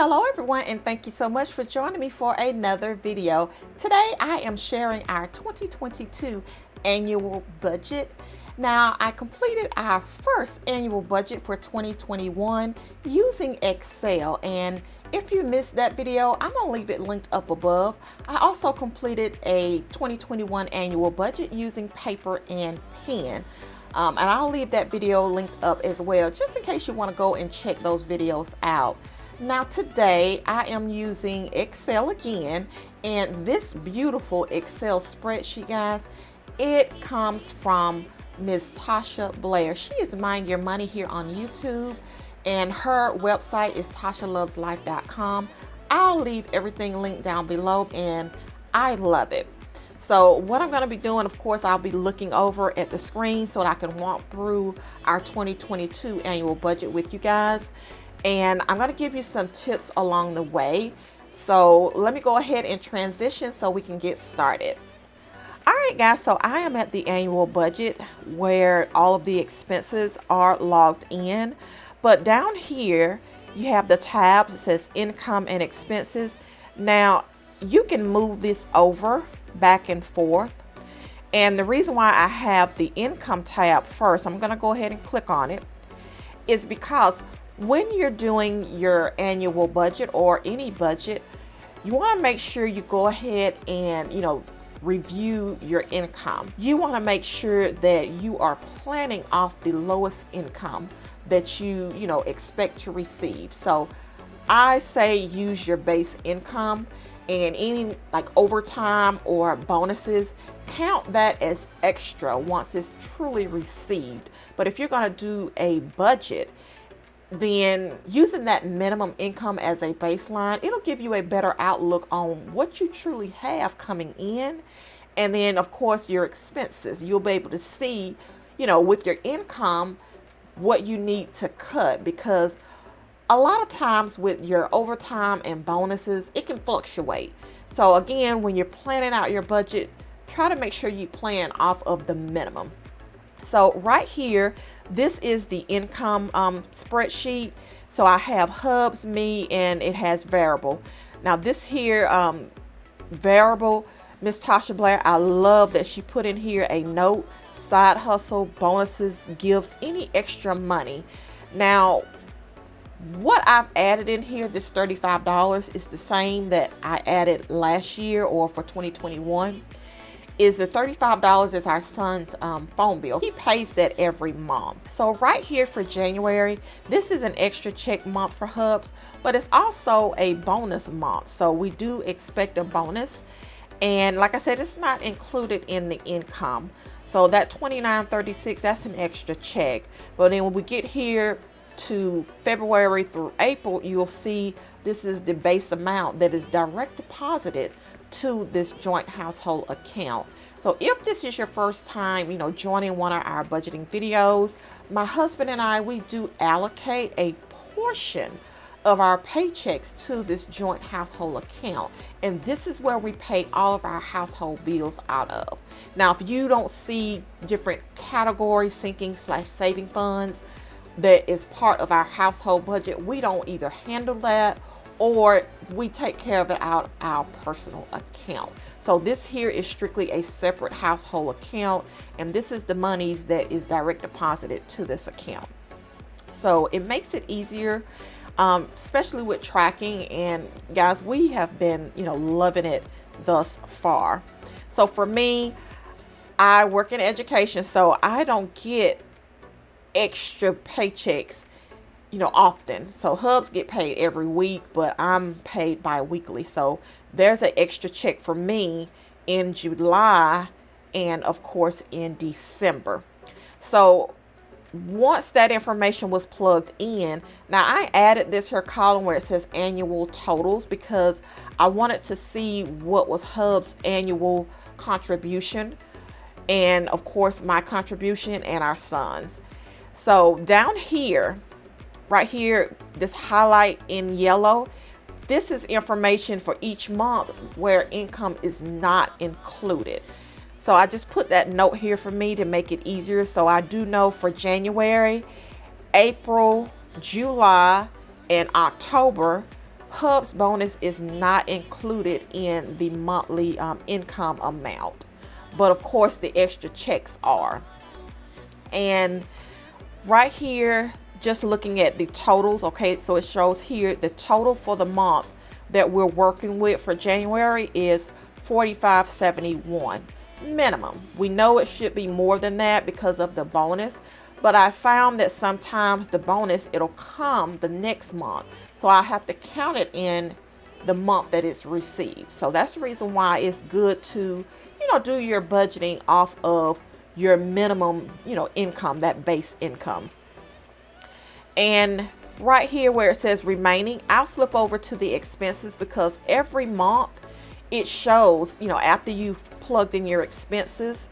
Hello everyone, and thank you so much for joining me for another video. Today I am sharing our 2022 annual budget. Now, I completed our first annual budget for 2021 using Excel, and if you missed that video, I'm going to leave it linked up above. I also completed a 2021 annual budget using paper and pen. And I'll leave that video linked up as well, just in case you want to go and check those videos out. Now today I am using Excel again, and this beautiful Excel spreadsheet, guys, it comes from Ms. Tasha Blair. She is Mind Your Money here on YouTube, and her website is tashaloveslife.com. I'll leave everything linked down below, and I love it. So what I'm going to be doing, of course, I'll be looking over at the screen so that I can walk through our 2022 annual budget with you guys. And I'm going to give you some tips along the way. So let me go ahead and transition so we can get started. All right, guys, so I am at the annual budget where all of the expenses are logged in. But down here, you have the tabs. It says income and expenses. Now, you can move this over back and forth. And the reason why I have the income tab first, I'm going to go ahead and click on it, is because when you're doing your annual budget or any budget, you want to make sure you go ahead and, review your income. You want to make sure that you are planning off the lowest income that you expect to receive. So I say use your base income, and any like overtime or bonuses, count that as extra once it's truly received. But if you're going to do a budget, then using that minimum income as a baseline, it'll give you a better outlook on what you truly have coming in. And then, of course, your expenses. You'll be able to see, with your income, what you need to cut, because a lot of times with your overtime and bonuses, it can fluctuate. So again, when you're planning out your budget, try to make sure you plan off of the minimum. So right here, this is the income spreadsheet. So I have Hubs, Me, and it has variable. Now this here variable, Miss Tasha Blair, I love that she put in here a note: side hustle, bonuses, gifts, any extra money. Now, what I've added in here, this $35, is the same that I added last year or for 2021. Is the $35 is our son's phone bill. He pays that every month. So right here for January, this is an extra check month for Hubs, but it's also a bonus month. So we do expect a bonus. And like I said, it's not included in the income. So that $29.36, that's an extra check. But then when we get here to February through April, you'll see this is the base amount that is direct deposited to this joint household account. So if this is your first time, joining one of our budgeting videos, my husband and I, we do allocate a portion of our paychecks to this joint household account. And this is where we pay all of our household bills out of. Now, if you don't see different categories, sinking/saving funds, that is part of our household budget, we don't either handle that or we take care of it out of our personal account. So this here is strictly a separate household account, and this is the monies that is direct deposited to this account. So it makes it easier, especially with tracking. And guys, we have been, loving it thus far. So for me, I work in education, so I don't get extra paychecks often. So Hubs get paid every week, but I'm paid bi-weekly. So there's an extra check for me in July and of course in December. So once that information was plugged in, now I added this here column where it says annual totals, because I wanted to see what was Hub's annual contribution, and of course my contribution and our son's. So down here, right here, this highlight in yellow, this is information for each month where income is not included. So I just put that note here for me to make it easier. So I do know for January, April, July, and October, Hub's bonus is not included in the monthly income amount, but of course the extra checks are. And right here, just looking at the totals, okay, so it shows here the total for the month that we're working with for January is $45.71 minimum. We know it should be more than that because of the bonus, but I found that sometimes the bonus, it'll come the next month, so I have to count it in the month that it's received. So that's the reason why it's good to, do your budgeting off of your minimum, income, that base income. And right here where it says remaining, I'll flip over to the expenses, because every month it shows, after you've plugged in your expenses,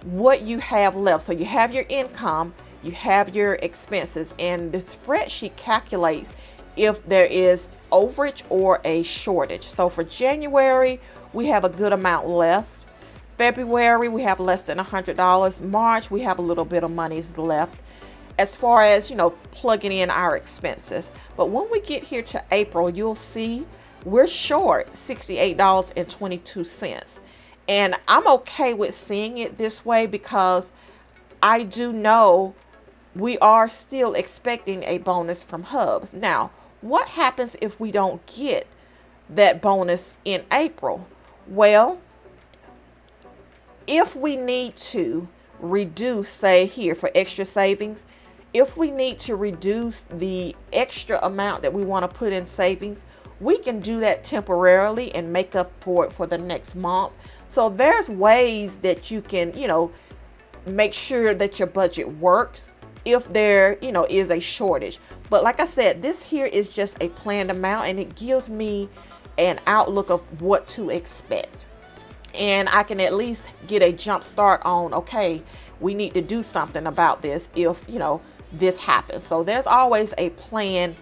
what you have left. So you have your income, you have your expenses, and the spreadsheet calculates if there is overage or a shortage. So for January, we have a good amount left. February, we have less than $100. March, we have a little bit of money left as far as, plugging in our expenses. But when we get here to April, you'll see we're short $68.22. And I'm okay with seeing it this way, because I do know we are still expecting a bonus from Hubs. Now, what happens if we don't get that bonus in April? Well, if we need to reduce, say here for extra savings, if we need to reduce the extra amount that we want to put in savings, we can do that temporarily and make up for it for the next month. So there's ways that you can, make sure that your budget works if there, is a shortage. But like I said, this here is just a planned amount, and it gives me an outlook of what to expect. And I can at least get a jump start on, okay, we need to do something about this if, this happens. So there's always a plan,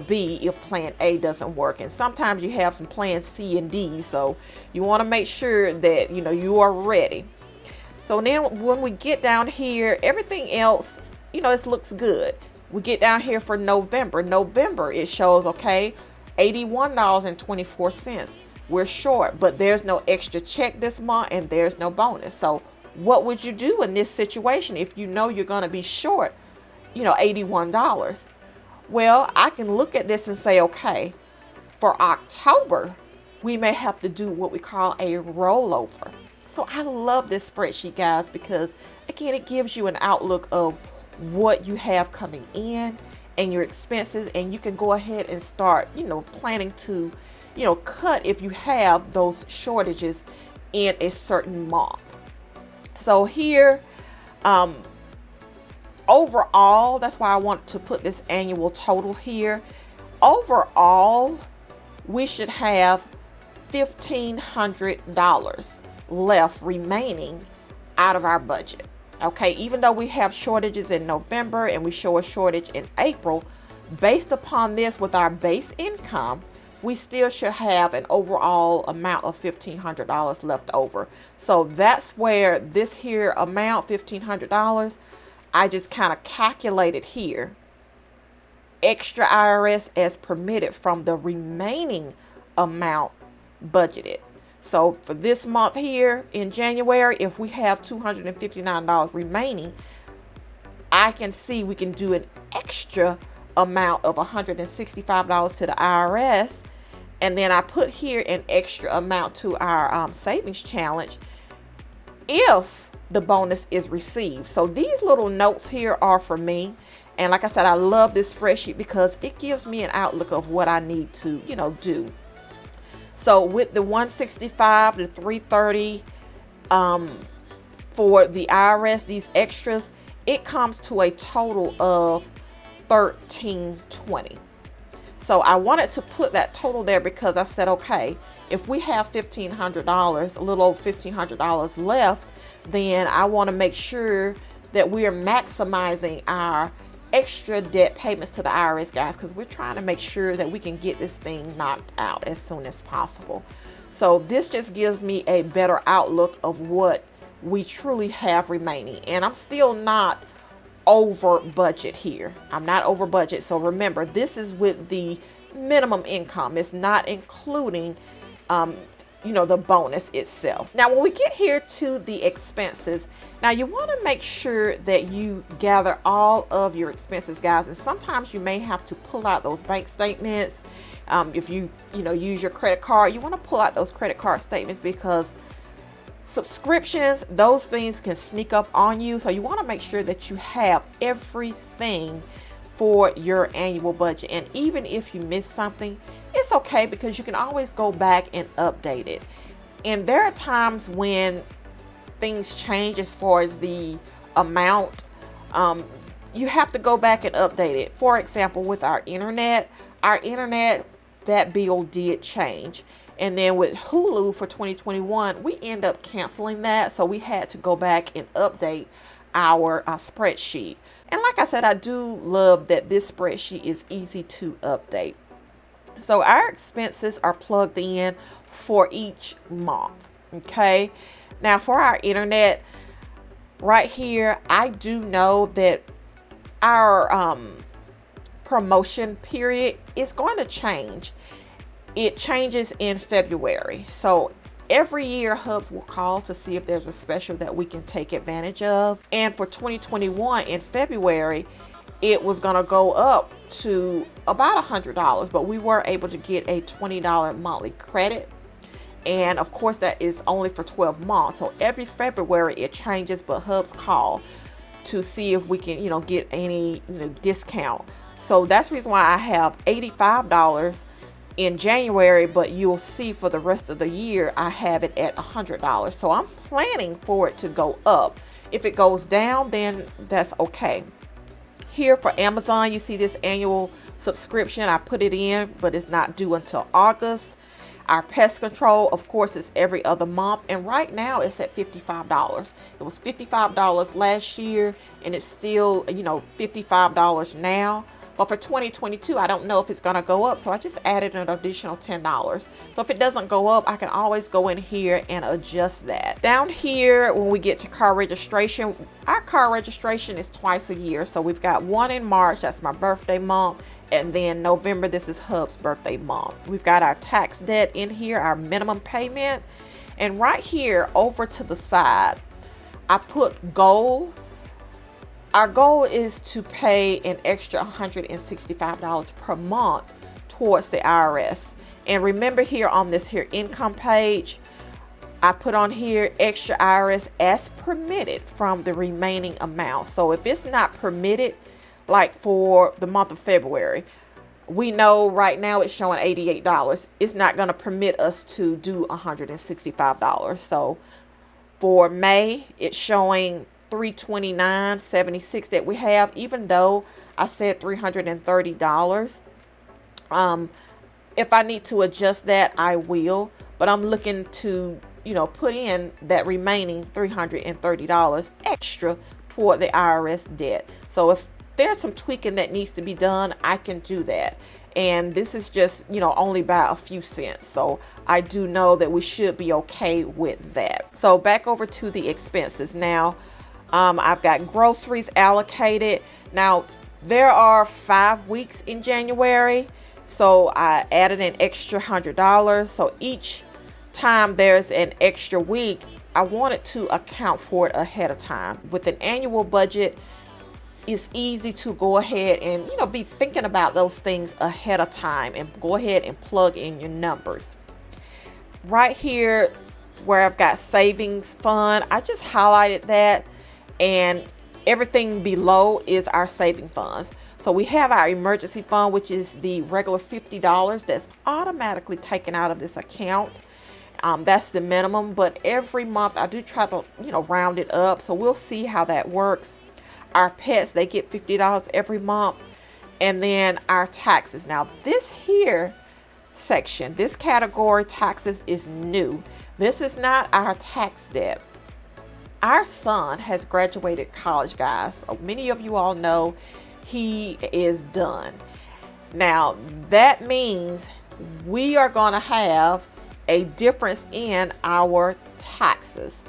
B, if plan A doesn't work. And sometimes you have some plan C and D. So you want to make sure that, you are ready. So then when we get down here, everything else, it looks good. We get down here for November. November, it shows, okay, $81.24. We're short, but there's no extra check this month and there's no bonus. So what would you do in this situation if you know you're going to be short, $81? Well, I can look at this and say, okay, for October, we may have to do what we call a rollover. So I love this spreadsheet, guys, because again, it gives you an outlook of what you have coming in and your expenses, and you can go ahead and start, planning to cut if you have those shortages in a certain month. So here, overall, that's why I want to put this annual total here. Overall, we should have $1,500 left remaining out of our budget. Okay, even though we have shortages in November and we show a shortage in April, based upon this with our base income, we still should have an overall amount of $1,500 left over. So that's where this here amount, $1,500, I just kind of calculated here. Extra IRS as permitted from the remaining amount budgeted. So for this month here in January, if we have $259 remaining, I can see we can do an extra amount of $165 to the IRS, and then I put here an extra amount to our savings challenge if the bonus is received. So these little notes here are for me, and like I said, I love this spreadsheet because it gives me an outlook of what I need to do. So with the 165 to 330 for the IRS, these extras, it comes to a total of $1,320. So I wanted to put that total there because I said, okay, if we have $1,500, a little over $1,500 left, then I want to make sure that we are maximizing our extra debt payments to the IRS, guys, because we're trying to make sure that we can get this thing knocked out as soon as possible. So this just gives me a better outlook of what we truly have remaining. And I'm still not over budget here. I'm not over budget. So remember, this is with the minimum income. It's not including the bonus itself. Now, when we get here to the expenses, now you want to make sure that you gather all of your expenses, guys. And sometimes you may have to pull out those bank statements. If you use your credit card, you want to pull out those credit card statements, because subscriptions, those things can sneak up on you. So you want to make sure that you have everything for your annual budget. And even if you miss something, it's okay, because you can always go back and update it. And there are times when things change as far as the amount. You have to go back and update it. For example, with our internet, that bill did change. And then with Hulu for 2021, we end up canceling that. So we had to go back and update our spreadsheet. And like I said, I do love that this spreadsheet is easy to update. So our expenses are plugged in for each month. Okay. Now for our internet, right here, I do know that our promotion period is going to change. It changes in February. So every year Hubs will call to see if there's a special that we can take advantage of. And for 2021 in February, it was going to go up to about $100, but we were able to get a $20 monthly credit. And of course, that is only for 12 months. So every February it changes, but Hubs call to see if we can, get any, discount. So that's the reason why I have $85 in January, but you'll see for the rest of the year, I have it at $100. So I'm planning for it to go up. If it goes down, then that's okay. Here for Amazon, you see this annual subscription. I put it in, but it's not due until August. Our pest control, of course, is every other month. And right now it's at $55. It was $55 last year, and it's still, $55 now. But for 2022, I don't know if it's going to go up. So I just added an additional $10. So if it doesn't go up, I can always go in here and adjust that. Down here, when we get to car registration, our car registration is twice a year. So we've got one in March. That's my birthday month. And then November, this is Hub's birthday month. We've got our tax debt in here, our minimum payment. And right here over to the side, I put goal. Our goal is to pay an extra $165 per month towards the IRS. And remember, here on this here income page, I put on here extra IRS as permitted from the remaining amount. So if it's not permitted, like for the month of February, we know right now it's showing $88. It's not going to permit us to do $165. So for May, it's showing $329.76 that we have, even though I said $330. If I need to adjust that, I will, but I'm looking to put in that remaining $330 extra toward the IRS debt. So if there's some tweaking that needs to be done, I can do that. And this is just only by a few cents, so I do know that we should be okay with that. So back over to the expenses now. I've got groceries allocated. Now, there are 5 weeks in January, so I added an extra $100. So each time there's an extra week, I wanted to account for it ahead of time. With an annual budget, it's easy to go ahead and, be thinking about those things ahead of time and go ahead and plug in your numbers. Right here where I've got savings fund, I just highlighted that. And everything below is our saving funds. So we have our emergency fund, which is the regular $50 that's automatically taken out of this account. That's the minimum, but every month I do try to, round it up. So we'll see how that works. Our pets, they get $50 every month. And then our taxes. Now this here section, this category taxes is new. This is not our tax debt. Our son has graduated college, guys. Many of you all know he is done. Now, that means we are going to have a difference in our taxes.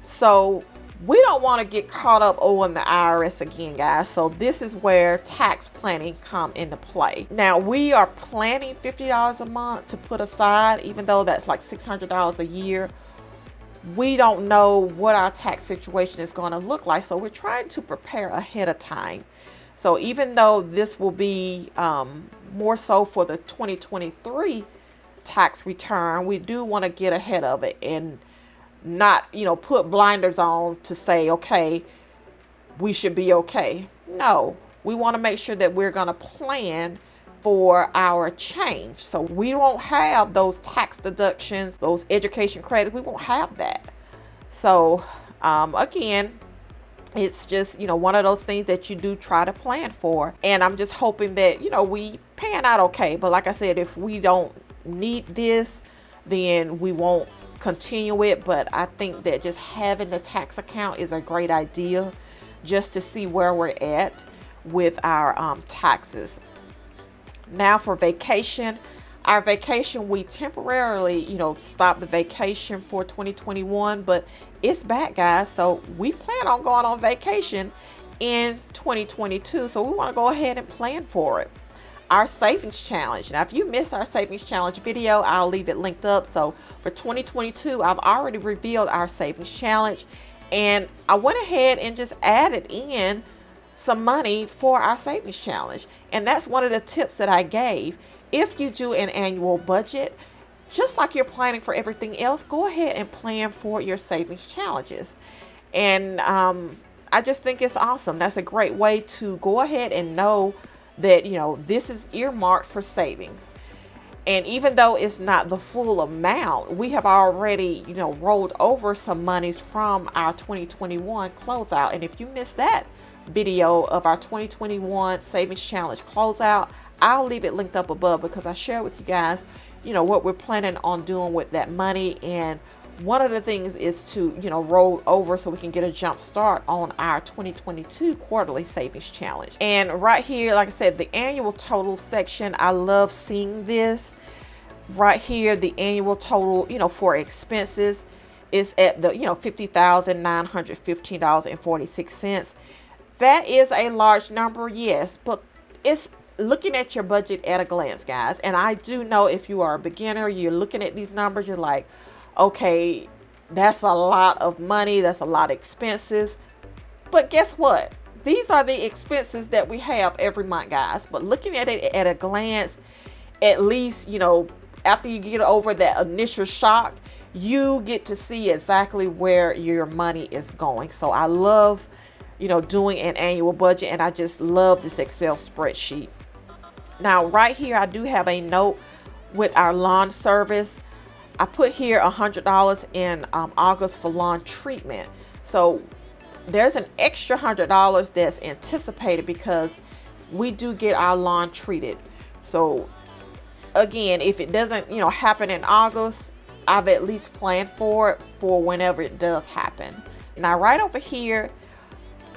So We don't want to get caught up owing the IRS again, guys. So this is where tax planning come into play. Now we are planning $50 a month to put aside, even though that's like $600 a year. We don't know what our tax situation is going to look like. So we're trying to prepare ahead of time. So even though this will be more so for the 2023 tax return, we do want to get ahead of it and not, put blinders on to say, okay, we should be okay. No, we want to make sure that we're going to plan for our change. So we won't have those tax deductions, those education credits. We won't have that. So again, it's just, one of those things that you do try to plan for. And I'm just hoping that, we pan out okay. But like I said, if we don't need this, then we won't continue it. But I think that just having the tax account is a great idea, just to see where we're at with our taxes. Now for vacation, our vacation, we temporarily, stopped the vacation for 2021, but it's back, guys. So we plan on going on vacation in 2022. So we want to go ahead and plan for it. Our savings challenge. Now, if you missed our savings challenge video, I'll leave it linked up. So for 2022, I've already revealed our savings challenge, and I went ahead and just added in some money for our savings challenge. And that's one of the tips that I gave. If you do an annual budget, just like you're planning for everything else, go ahead and plan for your savings challenges. And I just think it's awesome. That's a great way to go ahead and know that, this is earmarked for savings. And even though it's not the full amount, we have already, rolled over some monies from our 2021 closeout. And if you missed that video of our 2021 savings challenge closeout, I'll leave it linked up above, because I share with you guys, what we're planning on doing with that money. And one of the things is to, roll over so we can get a jump start on our 2022 quarterly savings challenge. And right here, like I said, the annual total section, I love seeing this. Right here, the annual total, for expenses is at the, $50,915.46. That is a large number, yes, but it's looking at your budget at a glance, guys. And I do know if you are a beginner, you're looking at these numbers, you're like, okay, that's a lot of money, that's a lot of expenses. But guess what? These are the expenses that we have every month, guys. But looking at it at a glance, at least, after you get over that initial shock, you get to see exactly where your money is going. So I love, doing an annual budget, and I just love this Excel spreadsheet. Now, right here, I do have a note with our lawn service. I put here $100 in August for lawn treatment. So there's an extra $100 that's anticipated because we do get our lawn treated. So again, if it doesn't, happen in August, I've at least planned for it for whenever it does happen. Now, right over here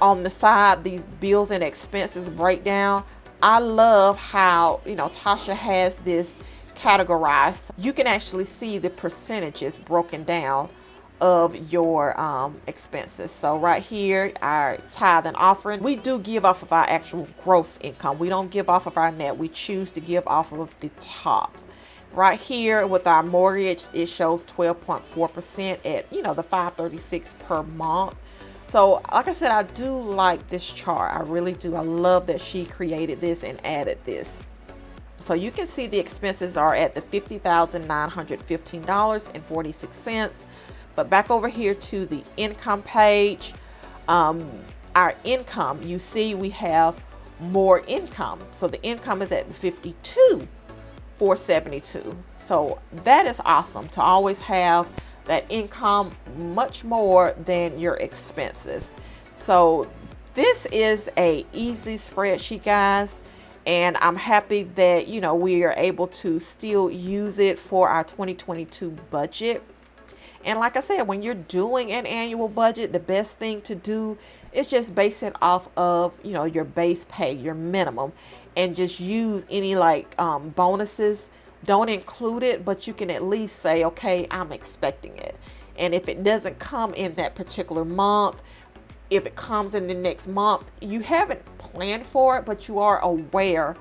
on the side, these bills and expenses breakdown, I love how, Tasha has this categorized. You can actually see the percentages broken down of your expenses. So right here, our tithe and offering, we do give off of our actual gross income. We don't give off of our net. We choose to give off of the top. Right here with our mortgage, it shows 12.4% at, the $536 per month. So like I said, I do like this chart. I really do. I love that she created this and added this. So you can see the expenses are at the $50,915.46. But back over here to the income page, our income, you see we have more income. So the income is at the $52,472. So that is awesome to always have that income much more than your expenses. So this is a easy spreadsheet, guys. And I'm happy that, we are able to still use it for our 2022 budget. And like I said, when you're doing an annual budget, the best thing to do is just base it off of, your base pay, your minimum, and just use any bonuses. Don't include it, but you can at least say, okay, I'm expecting it. And if it doesn't come in that particular month, if it comes in the next month, you haven't planned for it, but you are aware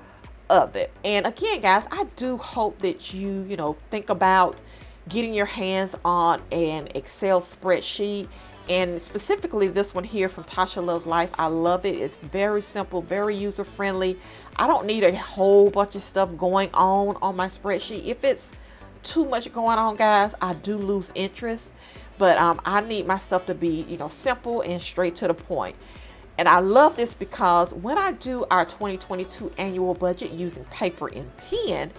of it. And again, guys, I do hope that you know, think about getting your hands on an Excel spreadsheet, and specifically this one here from Tasha Loves Life. I love it. It's very simple, very user friendly. I don't need a whole bunch of stuff going on my spreadsheet. If it's too much going on, guys, I do lose interest. But I need myself to be, you know, simple and straight to the point. And I love this because when I do our 2022 annual budget using paper and pen,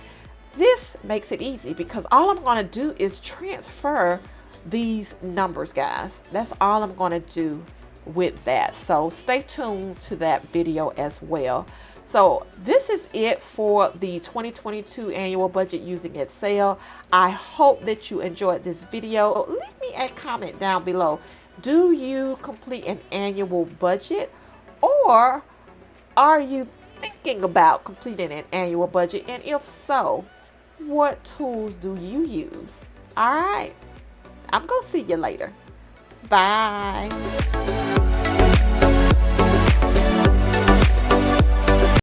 this makes it easy because all I'm going to do is transfer these numbers, guys. That's all I'm going to do with that. So stay tuned to that video as well. So this is it for the 2022 annual budget using Excel. I hope that you enjoyed this video. Leave me a comment down below. Do you complete an annual budget, or are you thinking about completing an annual budget? And if so, what tools do you use? All right, I'm gonna see you later. Bye.